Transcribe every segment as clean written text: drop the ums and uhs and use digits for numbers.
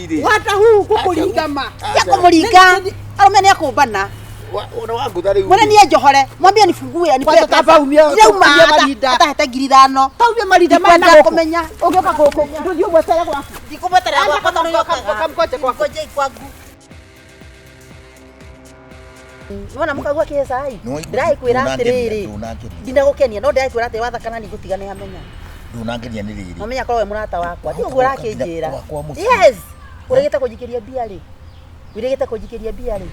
ndiri. Wata huu kukuringama. Yako muringa. Arume ni akumbana. Ona wangu thari. Mwana ni njohore. Mwambie nifungue anipe kaba umia. Ndio marinda. Hata ngiri 5. Paume marinda mana kumenya. Ugioka goko. Ndio gwetera gwaku. Ndikumwetera gwaku tono yoka kamkoje kwako. Koje kwangu. Nona mukagwa kesa ai. Ndirai kwira atiriri. Ndinagukenia no ndirai kwira ati wathakana ni gutigane hamenya. Ndunangenia ni riri. Mamenya korwo we murata wakwa. Ti uguo rakinjira. Yes. Uregete kujikiria bia ri. Uregete kujikiria bia ri.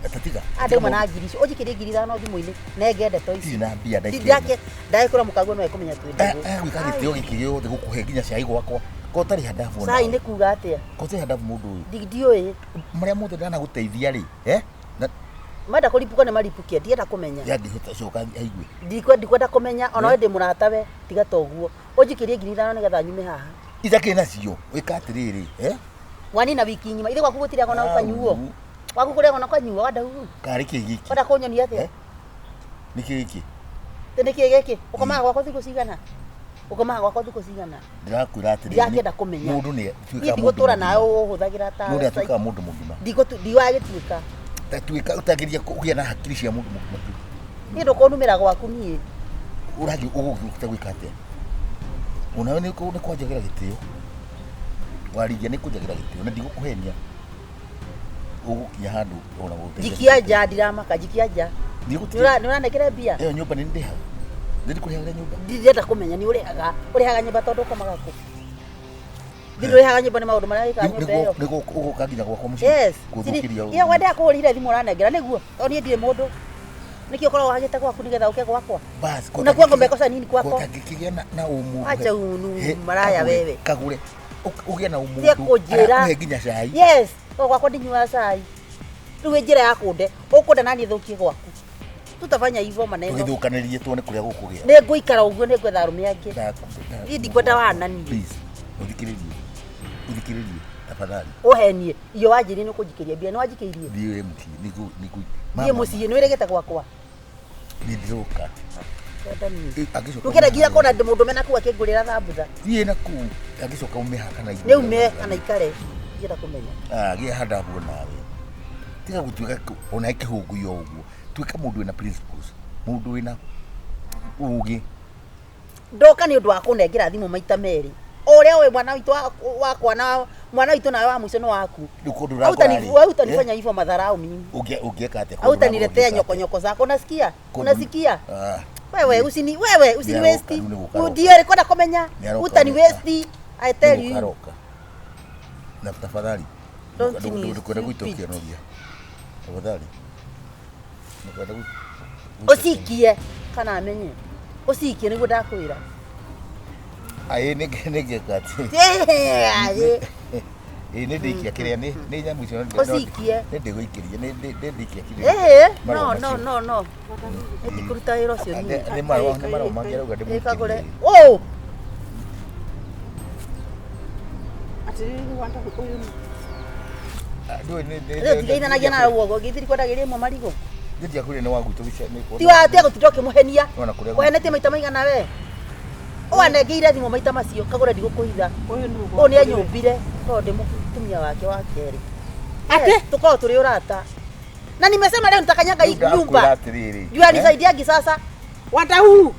Atatiga. Ade mana ngiri icio. Ujikiria ngiri 5 thimu-ini. Nenge ndeto ici. Ndina bia ndai. Ndai kura mukagwa no ekumenya twende. Gwika gitio gikigio thi gukuhe nginya cai gwakwa. Ko tari hadafu. Sai ni kuga atia. Ko tari hadafu mundu uyu. Ndioi. Maria mothe ndana guteithia ri. Mada kulipuka ne malipukia ndienda kumenya. Ya ndihota coka aigwe. Ndikwenda kumenya ona we ndi muratawe tiga toguo. Ujikirie ngiri 5 nigetha nyume haha. Ithake nacio wika atiriri Wani na wiki nyima ile gwaku gutira kona ukanyuo. Gwaku kuria kona kwanyuo wada hu. Kari kigiki. Wada konyonia atia. Niki giki. Tene kigiki. Ukomaga gwako thiku cigana. Ukomaga gwako thiku cigana. Ndirakwira atiriri. Ndiakenda kumenya. Mundu ni tuika mundu. Ndigutura nawe uhuthagira ta. Mundu atuika mundu mugima. Ndiwagituika. Tatuika utagiria kugia na hakiri cia mundu mugima. Ni ndukonumira gwaku nie. Uragi ugukuta gwika atia. Unawe ni kwanjagira gitio. Warigia ni kunjagira gitio na ndigukuhenia. Ugukinya handu ona gute. Jikiaja ndiramaka jikiaja. Nura bia. Iyo nyumba ni ndiha. Ndiri kurehaga nyumba. Ndienda kumenya ni urehaga nyumba tondu komaga ku. Ndirehaga nyumba ni maundu maria ika nyumba iyo. Niguo uguka nginya gwakwa muci. Yes. Kuthukiria. Iyo wende akuhurire thimu uranengera niguo. Toni ndire mundu. Nikio korwo wagite gwaku nigetha uke gwakwa. Bas. Na kwa ngombe kosa nini kwako? Kutagikigia na umu. Acha unu maraya wewe. Kagure. Ugia na umu. Tia kujira. Nginya cai. Yes. Gwakwa ndinyua cai. Riu njira ya kunde. Ukunda nani thukie gwaku. Tutafanya hivyo maneno. Tugithukanirie tuone kuria gukugia. Ni nguikara uguo ni gwetha arume angi. Ni ndikwenda wana ni. Please. Uthikiririe. Uthikiririe. Tafadhali. Uhenie. Iyo wanjiri ni kujikiria bia ni wajikirie. Ndiwe mti. Niku. Ni muciĩ ni wiregete gwakwa. Ndithuka. Nukera gira kona mundu mena ku akingurira thambutha. Thiĩ na ku. Agicoka umehaka na igũrũ. Ni ume kana ikare. Ngira kumenya. Gia handa buo nawe. Tiga gutuika ona ikihungu yo uguo. Tuika mundu wina principles. Mundu wina ugi. Ndoka ni undu wa kunengera thimu maita meri. Oria we mwana witu wakwa na mwana witu nawe wa mwico no waku. Hautanifanya hivyo madharau mimi. Ugieka atia. Hautaniletea nyoko zako unasikia? Unasikia? Wewe usini waste. Ndio rekoda komenya. Utani waste. I tell you. Na tafadhali. Ndio kuitokia nogia. Tafadhali. Usikie kana amenye. Usikie niguo ndakwira. Ai nige kati. Ni ndikia kiria ni nyamu icio usikie. Ni ndiguikiria ni ndikia kiria. No. Ndikuruta wira ucio ni. Ni maro mangiruga ndi Kagure. Oh. Atiriri wanda uyu. Ndio ni. Ndio na gena uogo githiri kwadagiria mo marigo. Ndia kuri ni wangu tubica ni kwa. Ti wa tia gututoke muhenia. Kuhenete maita maigana we. Wanengeire thimu maita macio Kagure ndigukuhitha. Uyu ni anyumbire tondu mutumia wake wa keri. Ate tukao turi urata. Na nimesema leo nitakanyaga hii nyumba. Jua nisaidiagi sasa. Wanda huu.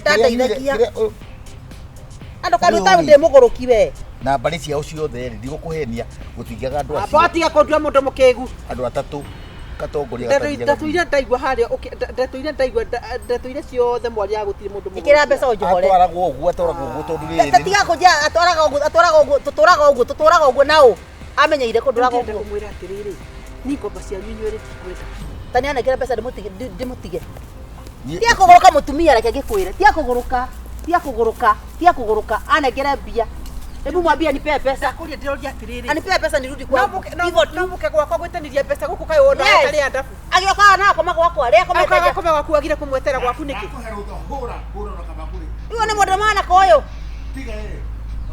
Dada ithekia. Ando karuta ndi mugoroki we. Na mbari cia ucio the ndigukuhenia gutingaga andu acio. Abatiga kondua mundu mukegu. Andu atatu katongoria gatatu. Ndatuire ndaigua haria ndatuire ciothe mwari ya gutiri mundu mugoroki. Ikira mbeca unjohore. Atwaragwo uguo tondu riri. Tiga kuja atwaraga uguo nao. Amenyeire kunduraga uguo. Kumwira atiriri. Niko basi anyunyure tikwenda. Tani anekira mbeca ndimutige. Tia kuguruka mutumia reke gikwire. Tia kuguruka. Anekira mbia. Hebu mwambie nipe pesa. Kuria ndiroria atiriri. Anipe pesa nirudi kwangu. Hivyo namuke gwakwa gwetaniria pesa guku kayo onda atari andafu. Agioka na koma gwakwa ria koma kaja. Koma gwaku agire kumwetera gwaku niki. Hura na kabakuri. Iwe ni mundu mana koyo. Tiga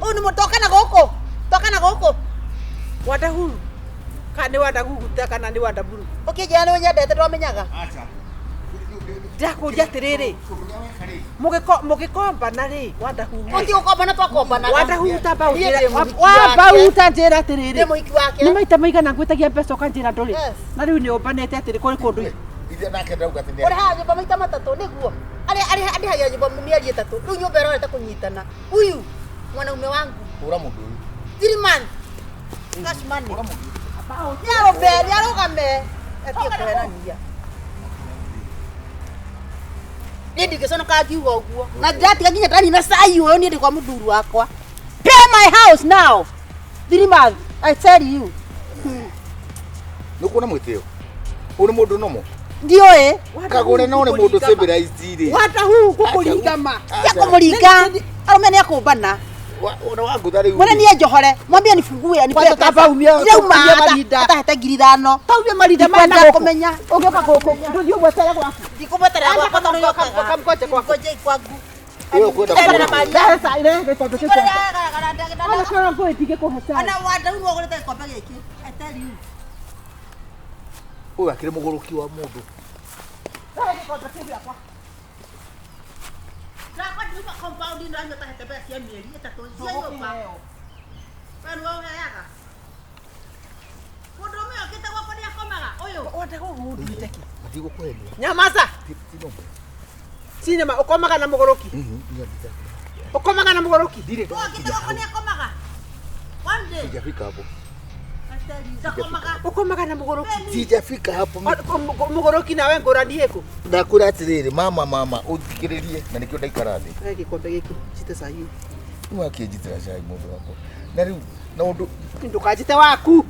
Uyu ni mutoka na goko. Toka na goko. Wanda huru. Kana wanda guguta kana ni wanda buru. Ukijana wewe nyendete twamenyaga. Acha. Ndakuria atiriri. Mugikomba ri wanda hu. Uti ukomba na twakomba na. Wanda hu tamba utira. Wamba utanjira atiriri. Ni muhiki wake. Ni maita maigana ngwitagia mbeca kanjira nduri. Na riu ni ombanete atiri kuri kundu. Ithe nake ndauga tene. Ore ha nyumba maita matatu niguo. Ari haya nyumba mieri itatu. Riu nyumba ĩrorete kũnyitana. Huyu mwanaume wangu. Ura mundu uyu. 3 months. Cash money. Nyaro beri arugame. Atie kũherania. Nindi kesona kakiuga ũguo. Na ndatiga nginya ndani na cai ũyũ nĩ ndĩ kwa mũthuri wakwa. Pay my house now. 3 months. I tell you. Nukuona mwitio. Uri mundu nomo. Ndiyo Kagure no ni mundu civilized ri. Wanda hu kukuringa ma. Ya kumuringa. Arume ni akumbana. Ona wangu thari. Mwana ni njohore. Mwambie nifungue ni pesa. Kaba umia. Umia marinda. Hata 5,000. Taubia marinda mana kumenya. Ugioka goko. Ndio mwetera gwaku. Ndikubetera gwaku tondu yoka kamkoje kwako. Koje kwangu. Wewe kwenda kwa marinda. Sasa ile ngekondo cyo. Ana kana kwa itige ko hata. Ana wanda hu ogorete kombe giki. I tell you. Uyu akire muguruki wa mundu. Ndio ngekondo kibia kwa. Na kwa ndiba compound ndio anyota hetebe cia mieri itatu cia nyumba. Wewe wewe yaga. Mundu ume okite gwako ni akomaga uyu. Wanda hu nditeki. Matigo kwenu. Nyamaza. Sinema ukomaga na muguruki. Ukomaga na muguruki. Dire. Okite gwako ni akomaga. One day. Sijafika hapo. Ukomaga na muguruki. Sijafika hapo. Muguruki nawe ngurani yeko. Ndakura atiriri mama uthikiririe na nikio ndaikara thi. Ai gikombe giki cite cai. Nwa kiejitira cai mundu wako. Na riu na undu ndukajite waku.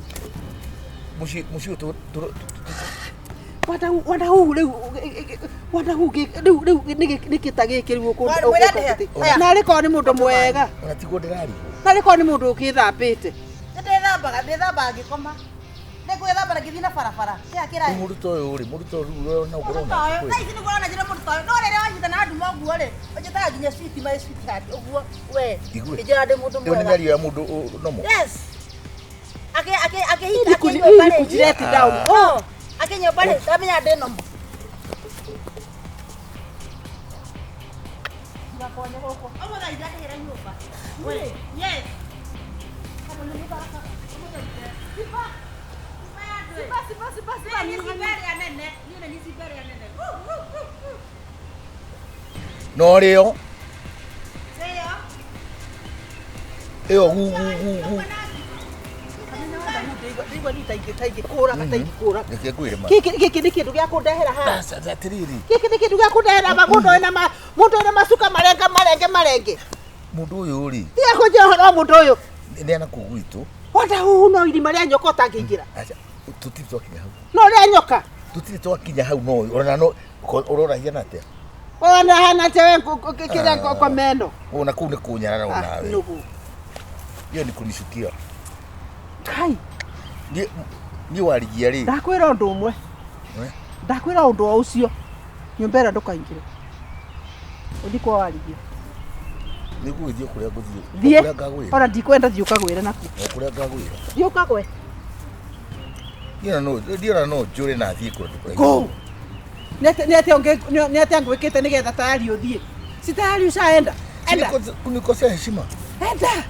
Mushi Wanda hu riu nikita giki riu uko. Na riko ni mundu mwega. Ona tigo ndirari. Na riko ni mundu ukithambite. Ndethamba ngikoma. Nĩgwĩthamba na ngĩthiĩ na barabara. Kĩra. Mũruto ũyũ rĩ, mũruto rĩu na ũkorona. Ici nĩguo ona njĩra mũruto ũyũ. No rĩrĩa wanyita na nduma ũguo rĩ, ũnjĩtaga nginya sweet my sweetheart ũguo we. Njĩra ndĩ mũndũ mwega. Nĩ mĩario ya mũndũ nomo. Yes. Akĩhita kujireti down. Oh, akĩnyomba rĩ, ndamenya ndĩ nomo. Ndakonye gũkũ. Ũmũthĩ ndahĩra nyũmba. We. Yes. No rĩo. Ĩyo Ndigwa ni taigi kura kataigi kura. Nĩkĩngwĩre ma. Gĩkĩ nĩ kĩndũ gĩa kũndehera haha. Atiriri. Gĩkĩ nĩ kĩndũ gĩa kũndehera mũndũ ena macuka marenge. Mũndũ ũyũ rĩ. Tiga kũnjĩra ũhoro wa mũndũ ũyũ. Nĩ ana kũu gwitũ. Wanda hu no irima rĩa nyoka ũtangĩingĩra. Acha tutiri twakinya hau. No rĩa nyoka. Tutiri twakinya hau no ona no ũrora hiana atĩa. Ona hana tewe kĩrĩa kwa meno. Ona kũu nĩ kũnyarara onawe. Nugu. Hiyo ni kunishukia. Kai. Ni Warigia rĩ. Ndakwĩra ũndũ ũmwe. Ndakwĩra ũndũ o ũcio. Nyũmba ĩrĩa ndũkaingĩre. Ũthi kwa Warigia. Nĩgũgĩthiĩ kũrĩa ngũthiĩ. Kũrĩa ngagwĩra. Ona ndikwenda thiĩ ũkagwĩre naku. Kũrĩa ngagwĩra. Thiĩ ũkagwe. Ndiona no njũre na thiĩ kũrĩa. Go. Nete ngwĩkĩte nĩgetha tayari ũthiĩ. Si tayari ushaenda. Enda. Kunikosea heshima. Enda.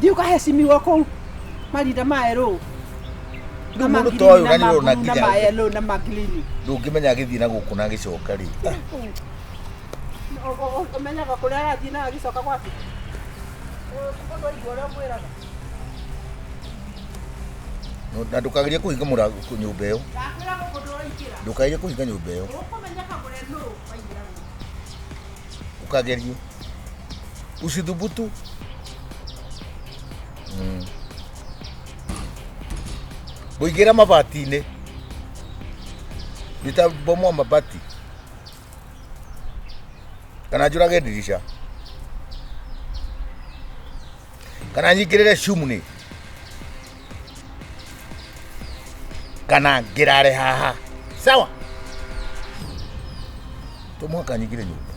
Thiĩ ũkaheshimiwa kũu. Marinda maerũ. Nĩ mũndũ ta ũyũ na nĩũrona nginya na maerũ na magilini. Ndũngĩmenya agĩthiĩ na gũkũ na agĩcoka rĩ. Ũmenyaga kũrĩa arathiĩ na agĩcoka gwaku. Ũndũ igua ũrĩa mwĩraga. Na ndũkagerie kũhinga mũrango nyũmba ĩyo. Ndakwĩra gũkũ ndũraingĩra. Ndũkagerie kũhinga nyũmba ĩyo. Ũkũmenyeka kũrĩa nũũ waingĩra. Ukagerie. Usidhubutu. Mũingĩra mabati-inĩ. Nitabomoa mabati. Kana njũrage dirisha. Kana nyingĩrĩre cumuni. Kana ngĩrare haha. Sawa? Tũmũhaka nyingĩre nyũmba.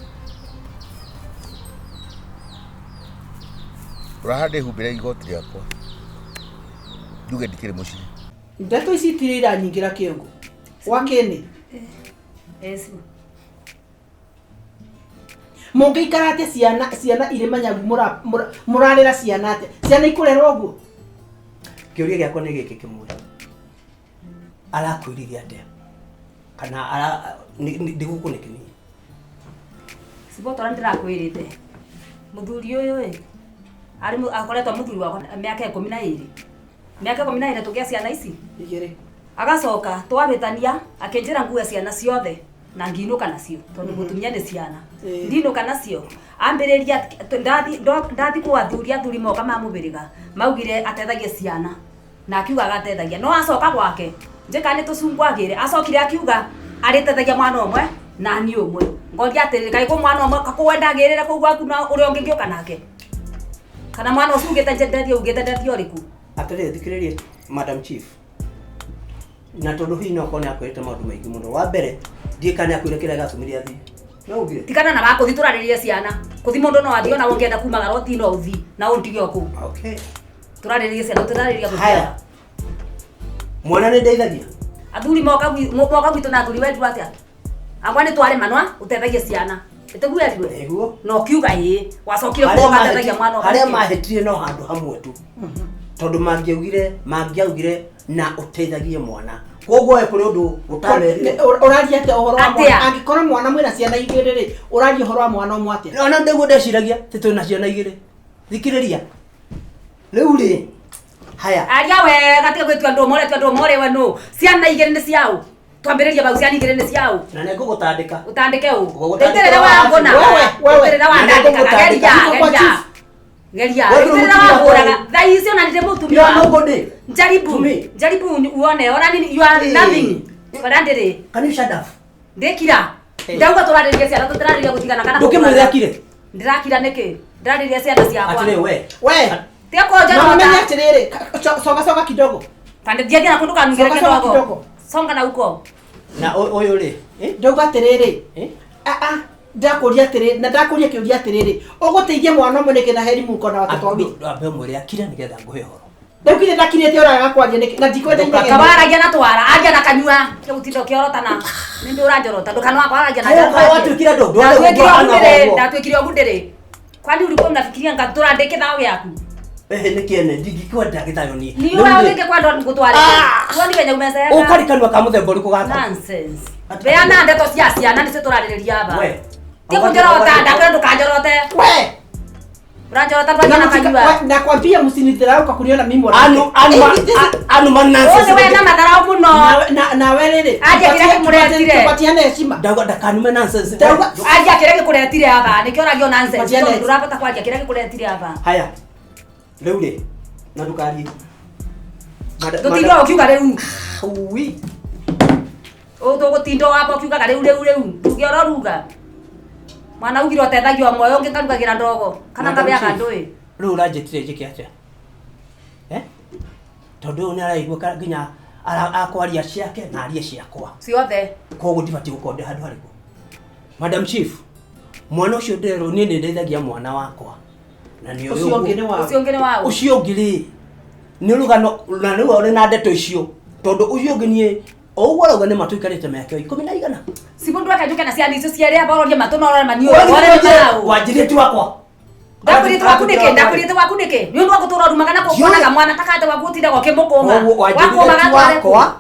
Ũraha ndĩhumbĩre igoti rĩakwa. Njuge ndikĩrĩ mũciĩ. Ndeto ici itirĩ iranyingĩra kĩongo. Wakĩnĩ. Yesu. Mũngĩikara atĩ ciana irĩ manyagu mũrarĩra ciana atĩ. Ciana ikurerwo ũguo. Kĩũria gĩakwa nĩ gĩkĩ kĩmwe. Arakwĩrithia atĩa? Kana ndigũkũ nĩ kĩnini. Sibotora ndirakwĩrĩte. Mũthuri ũyũ akoretwo mũthuri wakwa mĩaka 12. Mĩaka 12 tũgĩa ciana ici. Igĩrĩ. Agacoka twabĩtania akĩnjĩra nguo ciana ciothe na ngiinũka nacio tondũ mũtumia nĩ ciana. Ndinũka nacio. Ambĩrĩria ndathi kwa athuri moka mamũbĩrĩga. Maugire atethagie ciana. Na akiuga agatethagia. No acoka gwake. Njĩka nĩ tũcungwagĩre. Acokire akiuga arĩtethagia mwana ũmwe na niĩ ũmwe. Ngoria atĩrĩ kaĩ kũ mwana ũmwe kakwendagĩrĩra kũu gwaku na ũrĩa ũngĩ ngĩoka nake. Kana mwana ũcio ugĩte ndethi ũrĩkũ. Atĩrĩ thikĩrĩrie Madam Chief. Na tondũ hihi no kone akwĩrĩte maũndũ maingĩ mũno. Wa mbere ndiĩkane akwĩre kĩrĩa gatũmĩre athi. No ugire. Tikana na bako thiturarĩrie ciana. Kuthi mũndũ no athio na ũngĩenda kumagara ũthi no ũthi na ũndige kũ. Okay. Turarĩrie ciana turarĩria kũ. Haya. Mwana nĩ ndeithagia. Athuri moka gwitũ na athuri wetu atĩa. Angwa nĩ tware manwa ũtethagie ciana. Ĩteguerirwe. Eguo. No kiuga ĩ. Wacokire kuoga tethagia mwana ũmwe. Harĩa mahĩtire no handũ hamwe tu. Tondũ mangĩaugire na ũteithagie mwana. Koguo we kũrĩ ũndũ ũtamerire. Ũraria atĩa ũhoro wa mwana? Angĩkorwo mwana mwĩna ciana igĩrĩ rĩ, ũraria ũhoro wa mwana ũmwe atĩa? Ona ndĩguo ndeciragia tĩ twĩna ciana igĩrĩ. Thikĩrĩria. Rĩu rĩ. Haya. Aria wega tiga gwĩtua andũ more we no. Ciana igĩrĩ nĩ ciao. Twambĩrĩria bau ciana igĩrĩ nĩ ciao. Na nĩ ngũgũtandĩka. Ũtandĩke ũ? Ũtandĩke wa ngona. Wewe. Wa ndandĩka. Geria. Ndirira wahuraga. Thaa icio na ndire mutumia. Yo no gode. Jaribu uone. Ona nini you are nothing. Barandere. Can you shut up? Ndekira. Ndauga turarĩria ciana tutararĩria gutigana kana. Ndũkĩmwĩrakire. Ndirakira nĩkĩ? Ndirarĩria ciana ciakwa. Atĩrĩ we. Tia koja no menya atĩrĩrĩ. Soga kidogo. Pande diagia na kundu kanungire kidogo. Songa na huko. Na ũyũ rĩ? Ndauga atĩrĩrĩ. Ndakũria atĩrĩrĩ na ndakũria kĩũria atĩrĩrĩ. Ũgũteithia mwana ũmwe nĩkĩ na heri muko na watoto wawili. Ambe mwĩre akira nĩgetha ngũhe ũhoro. Ndakire ndakirĩte oraga kwanja nĩkĩ na ndikwenda nyege. Kabaragia na twara, agia na kanyua. Kĩgutindo kĩorotana. Nĩ ũranjorota ndũkanwa kwaragia na njara. Kwa watu kila ndo. Ndatwĩkire ũgundĩrĩ. Kwani ulikuwa unafikiria ngatura ndeke thao yaku? Nĩkĩene ndingĩkiwa ndagĩthayo niĩ. Ni wewe ũngĩ kwa ndo ngũtware. Uoni venye umesema. Ũkarikanwa ka mũthemba ũrĩkũ gaka? Nonsense. Beana ndeto cia ciana nĩ citurarĩrĩria aba. We. Tikujorota ndakĩra ndũkanjorote. We. Urajorota bwana na kanyua. Nakwambia msinidharau kwa kuniona mimi anu manansi. Wewe na madharau muno. Na wewe rĩrĩ. Aje kile kĩmũretire. Tupatiane heshima. Ndauga ndakanume nonsense. Aje kile gĩkũretire aba. Nĩkĩo ũragio nonsense. Ndũrabata kwaria kile gĩkũretire aba. Haya. Rĩu rĩ. Na ndũkarie. Tũtinda ũkiuga rĩu. Ui. Tũgũtinda wamba ũkiuga rĩu. Tũgĩora ruga. Mwana ugire ũtethagio moyo ũngĩ karugagira ndogo. Kana kabea ndũĩ. Rĩu ũranjĩtire njĩke atĩa? Tondũ nĩ araigua nginya akwaria ciake na arie ciakwa. Ciothe. Koguo ndibatiĩ gũkonde handũ harĩkũ. Madam Chief, mwana ũcio nderwo niĩ nĩ ndeithagia mwana wakwa. Na nĩ ũcio ũngĩ nĩ wao. Ũcio ũngĩ rĩ. Nĩ rũgano na rĩu ũrĩ na ndeto icio. Tondũ ũcio ũngĩ niĩ ũguo rauga nĩ matũikarĩte mĩaka 10. Simundu akajuka na ciana icio ciarĩa baroria matonora manio. Wanjirĩti wakwa. Ndakurĩte waku nĩkĩ? Nĩ ũndũ wa gũtũra rumagana kuonaga mwana takate waku ũtinda goke mũkũma. Wakumaga wakwa.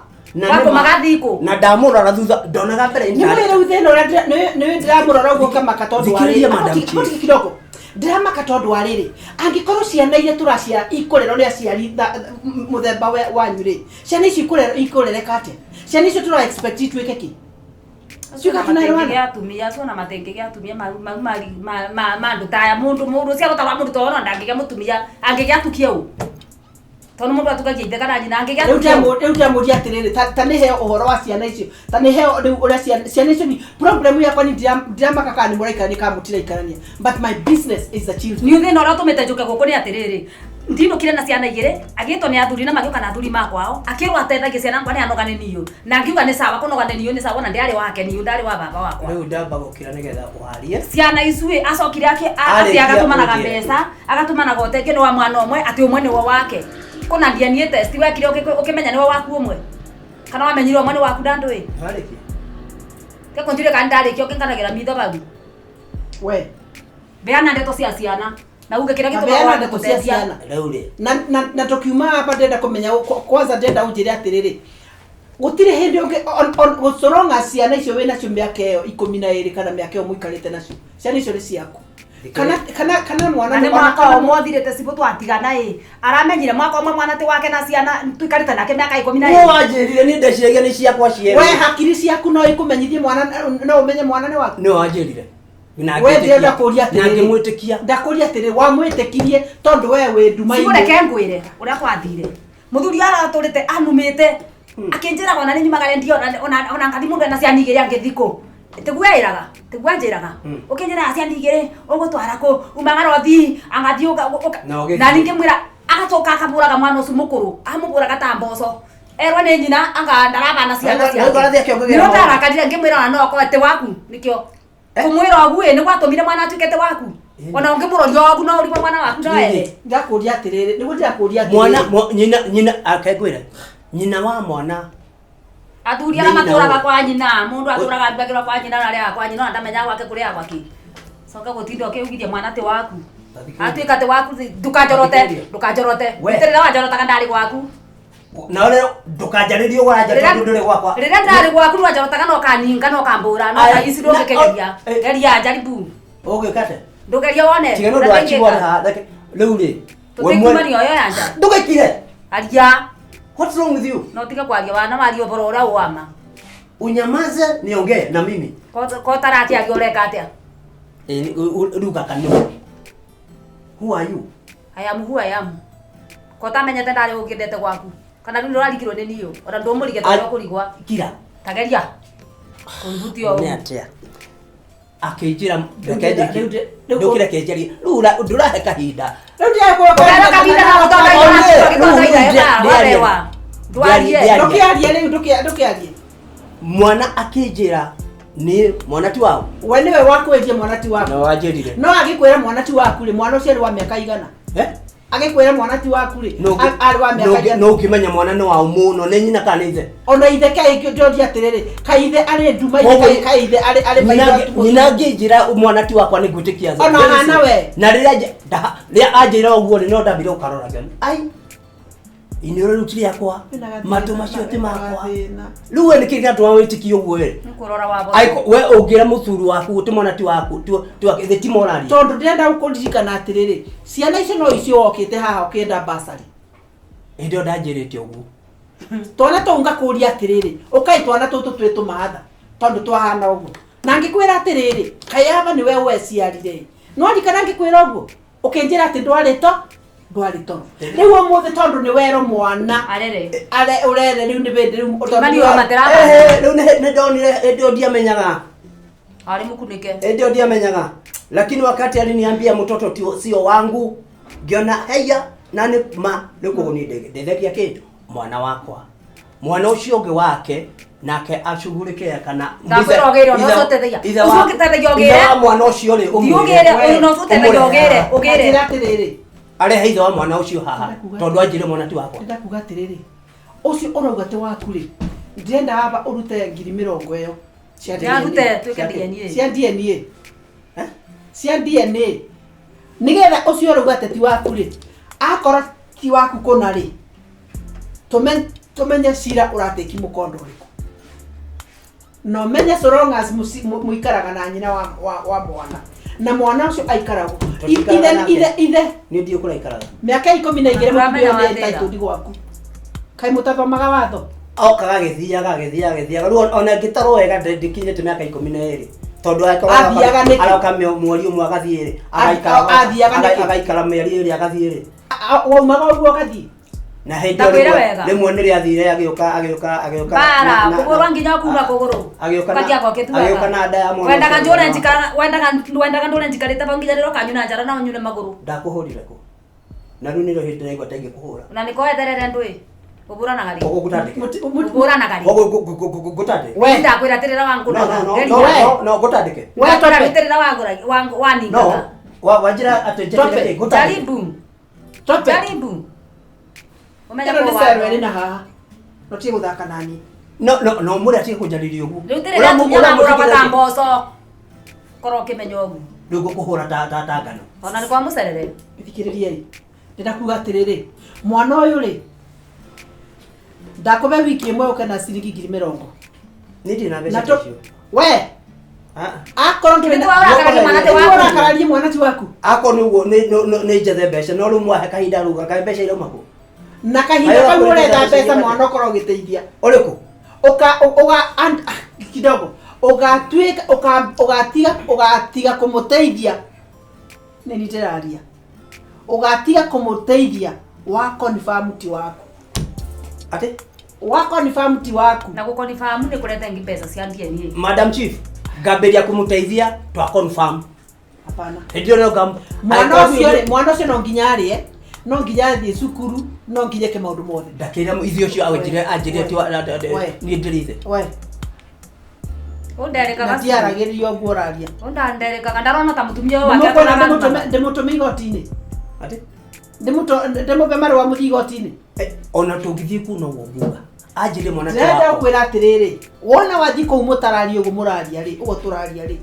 Wako magathiko. Na ndamũrora thutha ndonaga mbere nĩ wĩra utheno nĩ ndĩramũrora ũguo kamaka tondũ warĩ kidogo. Ndĩramaka tondũ warĩrĩ. Angĩkorwo ciana iria tũracia ikũrerwo nĩ aciari mũthemba wanyu rĩ. Ciana ici ikũrereka atĩa? Ciana icio tũra expect itwĩke kĩ? Suka tunaelewana. Ya tumia sio na matenge ya tumia mandu taya mundu cia gutara mundu tono ndangĩgĩa mutumia angĩgĩa tukia u. Tondũ mũndũ atukagia itheka nyina angĩgĩa tukia. Rĩu mũria atĩrĩrĩ ta nĩ heo ũhoro wa ciana icio. Ta nĩ heo rĩu ũrĩa ciana icio ni problem yakwa ni ndiramaka kana ni mũraikania ka mũtira ikarania. But my business is the children. Ni thĩna ũrĩa ũtũmĩte njũke gũkũ nĩ atĩrĩrĩ. Ndinũkire na ciana igĩrĩ agĩtwo nĩ athuri na magĩũka na athuri makwao akĩrwo atethagie ciana ngwa nĩ anogane niyo na ngiuga nĩ sawa kũnogane niyo nĩ sawa na ndĩarĩ wake niyo ndarĩ wa baba wakwa rĩu ndamba gũkira nĩgetha ũharie ciana icue acokire atĩ agatumanaga mbeca agatumanaga ũteithio nĩ wa mwana ũmwe atĩ ũmwe nĩ wa wake kũna DNA test wekire ũkĩmenya nĩ wa waku ũmwe kana wamenyire ũmwe nĩ waku ndandũĩ harĩki ke konjire kana ndarĩkio kĩnganagĩra mitho bagu we beana ndeto cia ciana na uge kira kitu beana ndeto cia ciana Raule na tukiuma hapa ndenda kumenya kwanza ndenda unjire atiriri gutire hindi unge gucoronga ciana icio wina cio miaka iyo 12 kana miaka iyo muikarite nacio ciana icio ni ciaku kana mwana ni mwaka mothirite cibo twatigana aramenyire mwaka umwe mwana ti wake na ciana tuikarite nake miaka 12 no wanjirire ni ndeciria ni ciakwa ciero we hakiri ciaku no ikumenyithie mwana no umenye mwana ni waku no wanjirire we ndenda kuria atiriri ngimwitikia ndakuria atiriri wamwitikirie tondu we wi nduma ine sibure ngwire uria kwathire muthuri araturite anumite akinjira gona ni nyumagare ndio ona ngadi mundu na ciana igiri angithiko tiguairaga tiguanjiraga ukinjira ciana igiri ugutwara ko umagarothi angathi na ninge mwira agatoka akaburaga mwana ucu mukuru amuburaga ta mboco erwa ni nyina anga ndaraba na ciana ciake no ndarakadire ngimwira no akwete waku nikio kumwira ogu ni gwatumire mwana atukete waku ona ungimuroria ogu no uri mwana waku ndoere ndakuria atiriri nigu ndakuria mwana nyina akegwira nyina wa mwana athuria na maturaga kwa nyina mundu aturaga mbagirwa kwa nyina na ria kwa nyina ndamenya gwake kuria gwaki soka gutinda ukiugithia mwana ti waku atuika ti waku ndukajorote ndirira wajorota kandari gwaku na leo ndukajaririo waraja tondu ndire gwakwa rira ndari gwaku wajorota kana kaninga no kambura no isi ndungekeria geria jaribu ugikate ndugeria wone tigano ndwachiwa ha riu ri we mwana yo yanja ndugekire aria what's wrong with you no tiga kwagia wana mari oboro ura uama unyamaze niongee na mimi ko tarati agioreka atia ruga kanyo who are you I am ko tamenyete ndari ukindete gwaku kana ndu rarikirwo ni niyo ora ndumurige twa kurigwa kira tageria kunhutio ni atia akijira ndekeje ndukire kejeri rura ndurahe kahinda riu ndia ko kahinda na utonga ndukiarie riu ndukiarie mwana akijira ni mwana ti wao we niwe wakwendia mwana ti waku no wanjirire no agikwira mwana ti waku ri mwana ucio ri wa miaka igana agikwira mwana ti waku ri ari wa miaka igana no ukimenya mwana no wao muno ni nyina kana ithe ona ithe kai ndio atiriri kaithe ari nduma kaithe ari nyina ngijira mwana ti wakwa ni gwitikia ona hana we na riria anjira oguo ni no ndambire ukarora gani ai inero rutiri yakwa matu macio ti makwa riu we nikiri gatwa witiki uguo we nkurora wabo aiko we ungira muthuru waku ti mwana ti waku tu ti morari tondu ndenda gukuririkana atiriri ciana icio no icio okite haha ukienda basari ndio ndanjirite uguo twana tunga kuria atiriri ukai twana tutu twetu maatha tondu twahana uguo na ngikwira atiriri kayaba ni we weciarire no ndikana ngikwira uguo ukinjira ati ndwarito riu umuthi tondu ni wero mwana are urere riu ni bindi riu mani wa matera riu ni ndonire ndio ndiamenyaga ari mukunike ndio ndiamenyaga lakini wakati aliniambia mtoto sio wangu ngiona heya nani ma niko ni ndethekia kitu mwana wakwa mwana ucio ungi wake nake ashugulike kana ndakwirogeiro no sotetheia usoketetheia ogere mwana ucio ri umugere no sotetheia ogere atiriri are heitha wa mwana ucio haha tondu anjire mwana ti wakwa ndakuga atiriri ucio urauga ti waku ri ndenda haba urute 20,000 iyo cia DNA cia DNA nigetha ucio urauga ti waku ri akora ti waku kuna ri tumenye cira urateki mukondo riku no menye so long as muikaraga na nyina wa mwana na mwana ucio aikarago ithe ni ndio kula ikaraga miaka 12 mutio ni taitudi gwaku kai mutathomaga watho okaga githiaga riu ona ngitaro wega ndikinyite miaka 12 tondu aroka mweri umwe agathie agaikara mieri iri agathie waumaga uguo gathie na hindio rimwe ni riathire agioka bara kuguru nginya kuma kuguru katia goke tu agioka na nda ya mwana wendaga ndore njikarite banginya rero kanyuna njara na nyune maguru ndakuhurire ko na riu niro hindi naigwa tenge kuhura na niko etherere ndui kuburana gari gutandike kuburana gari gutandike we ndakwira tirira wangu no gutandike we tora tirira wangu wani no wajira atenjete gutandike jaribu umenya ko serwe na ha no tie guthaka nani no muri atie kujariria ugu riu tirira tunya magura batamboco koro kimenyo ugu ndugu kuhura ta ngano ona ni kwa mucerere thikiriria ndirakuga atiriri mwana uyu ri ndakube wiki imwe ukena ciringi 20,000 nindi na mbeca icio we akorwo nduri na mwana ti waku ako niguo ni njethe mbeca no riu mwahe kahinda ruga ka mbeca irauma ku na kahinda kau uretha mbeca mwana ukorwo giteithia uriku kidogo ugatiga kumuteithia nini ndiraria ugatiga kumuteithia wa confirm ti waku ati wa confirm ti waku na gukonifirm ni kureta ngi pesa cia DNA Madam Chief gaberia kumuteithia twa confirm hapana ndio no gam mwana ucio no nginya arie no nginya thie cukuru no nginya ke maundu mothe ndakira ithio cio anjire ti ni ndirithe we Ondereka na tiaragirio nguraria ondandereka ndarona ta mutumia wake ataraga ndimutumi igoti-ini ati ndimupe marua muthi igoti-ini ona tungithie ku no nguga anjire mwana ta ndenda kwira atiriri wona wathi kuu mutararia ugu muraria ri ugo turaria ri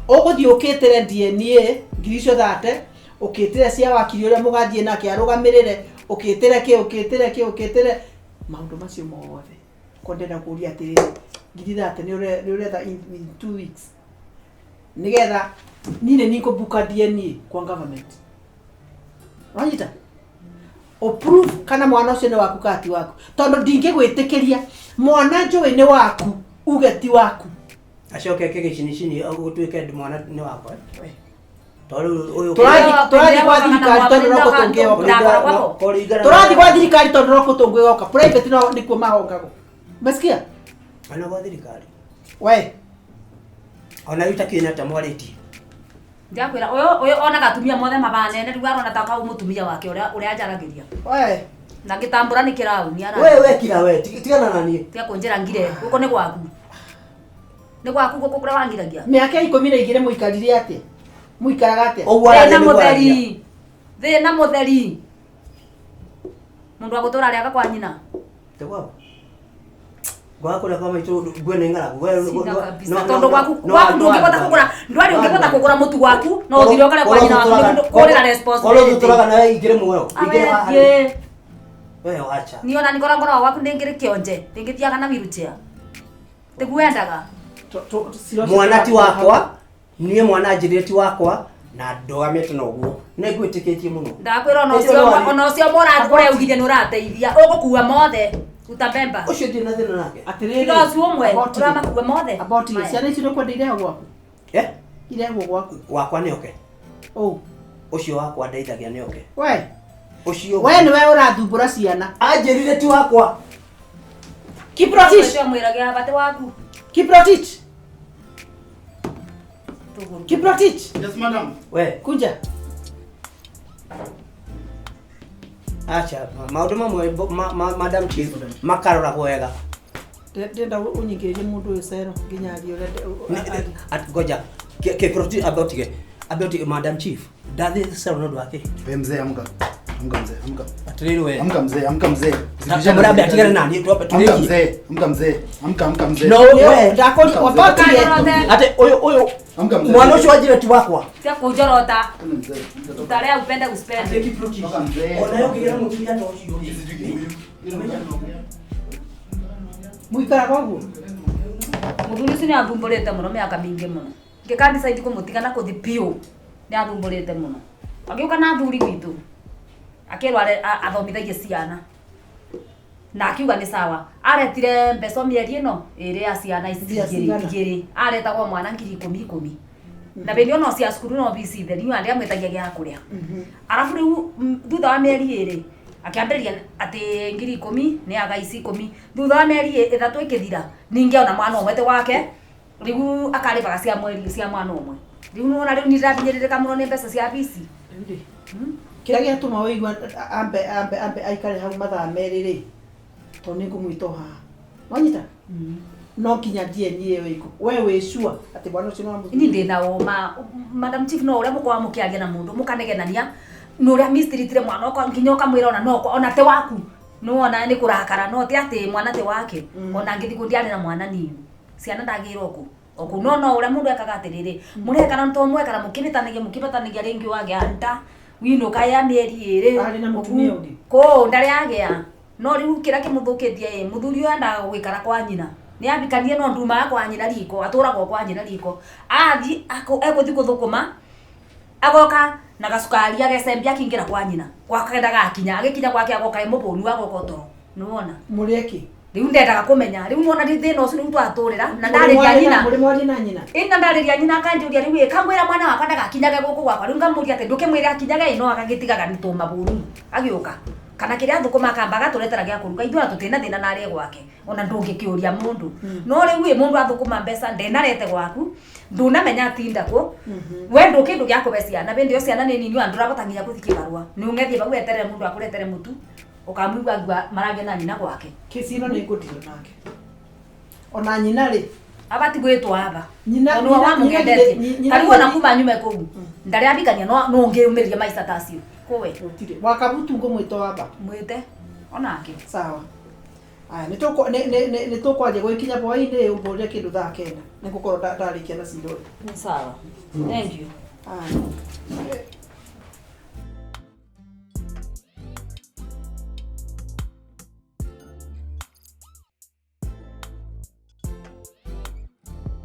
uguthi ukitire DNA ngiricio thate ukitire cia wakiri uria mugathie nake arugamirire ukitire maundu macio mothe kondena kuria atiriri ngiri thate ni uretha in 2 weeks nigetha nine niko buka DNA kwa government wanyita approve kana mwana ucio ni waku kati waku tondu ndingigwitikiria mwana njui ni waku ugeti waku acoke kegicini gutwike mwana ni wakwa tondu uyu turathi kwa thirikari tondu no kutungeoka turathi kwa thirikari tondu no kutungeoka private no nikuo mahongago masikia ana kwa thirikari we ona yutakina ta mwariti ndakwira uyu ona gatumia mothe mabanene riu arona ta kau mutumia wake uria ajaragiria we na gitambura ni kirau ni ara we kira we tigana nani tia kunjira ngire uko ni gwaku gukura wangiragia miaka 12 muikarire atia muikaraga atia thina mutheri mundu agutura ariaga kwa nyina tegwa gwakora kama ito gwene ngaragu tondu gwaku ndungihota kugura ndwari ungihota kugura mutu waku no uthire ukare kwa nyina waku kurira responsibility turaga na igire muoyo igire we wacha niona nikora ngora waku ndingire kionje ndingithiaga na wheelchair tiguendaga mwana ti wakwa nie mwana njiriti wakwa na ndogamete no guo negwitikitie muno ndakwira ona ucio mora ngure ugire nurateithia ugukuwa mothe utabemba ucio ndina thina nake atiriri ndio umwe uramakuwa mothe about ciana icio no kwenda ireho gwaku ireho gwaku wakwa ni oke ucio wakwa ndeithagia ni oke we ucio we ni we urathumbura ciana anjirire ti wakwa Kiprotich mwiragia bate waku Kiprotich Kiprotich Yes madam. we kuja acha maundu mamwe Madam Chief makarora wega ndenda unyingiririe mundu uyu cero nginya ario ngoja Kiprotich about Madam Chief ndathi cero no ndwake Mzee amka mzee amka atiriri we amka mzee mrabia atigane nani amka mzee no we ndakoni wapati ate uyu amka mzee mwana ucio ajire ti wakwa tia kunjorota mzee utarea upende kuspend Kiprotich amka mzee ona yo kigira mutumia to ucio muikara kwaguo muthuri ucio ni athumburite muno miaka mingi muno ngikandicide kumutiga na kuthi piu ni athumburite muno agiuka na thuri witu akirwa athomithagie ciana na akiuga ni sawa aretire mbeca mieri ino iri ya ciana ici igiri aretagwo mwana 10,000 na bendi ono cia cukuru no bisi theri ni andi amwetagia gia kuria arafu riu thutha wa mieri iri akiamberia ati 10,000 ni aga ici 10 thutha wa mieri ithatu ikithira ningeona mwana omwete wake riu akaribaga cia mweri cia mwana omwe riu nona riu nirabinyirika muno ni mbeca cia bisi kira giatuma wigua ambe aikare hau mathaa meriri to ningumwita haha wanyita no kinya DNA wiku we we sure ati bwana ucio no amuthi ni ndina uma Madam Chief no uria mukwa mukiaria na mundu mukanegenania no uria mistritire mwana okwa nginyoka mwira ona no ona te waku no ona ni kurakara no ti ati mwana te wake ona ngithi kundiari na mwana ni ciana ndagirwo ku okunono ura mundu ekaga atiriri murekana ntomwe kana mukibetanagia ringi wage anta wino kaya mieri iri ari na mutumia undi ko ndari agea no riu kira kimuthukitie muthuri anda gwikara kwa nyina ni ambikanie no nduma kwa nyina riko aturagwo kwa nyina riko athi ekuthi kuthukuma agoka na gasukari agesembia kingira kwa nyina kwa kenda gakinya agikinya kwake agoka imubonu agoka toro nuona murieki riu ndendaga kumenya riu nuona thina ucio niu twaturira na ndariria nyina muri mwari na nyina ina ndariria nyina akanjuria riu kamwira mwana wakwa ndagakinyage guku gwakwa riu ngamuria ati ndukimwira akinyage ino akagitigaga ni tumaburu agiuka kana kiria thukuma kambaga turetera gya kuruga ithura tutina thina nari gwake ona ndungikiuria mundu no riu mundu athukuma mbeca ndenarete gwaku ndunamenya tinda ko we ndukindu gya kubecia na bindi yo ciana ni nini andura batanginya kuthiki barua ni ungethie bagu eterere mundu akuretere mutu ukamwigua ngwa marage na nyina gwake kisino ni ngutiro nake ona nyina ri abati gwitwa aba nyina ono wa mugendete karibu na kuma nyume kugu ndari abikania no ngeumiria maisa tacio kowe utire wakabutu ngumwito aba mwite onake sawa aya ni tukwaje gwikinya bwaini umburia kindu thaa kenda nigukorwo ndarikia na ciro ni sawa thank you aya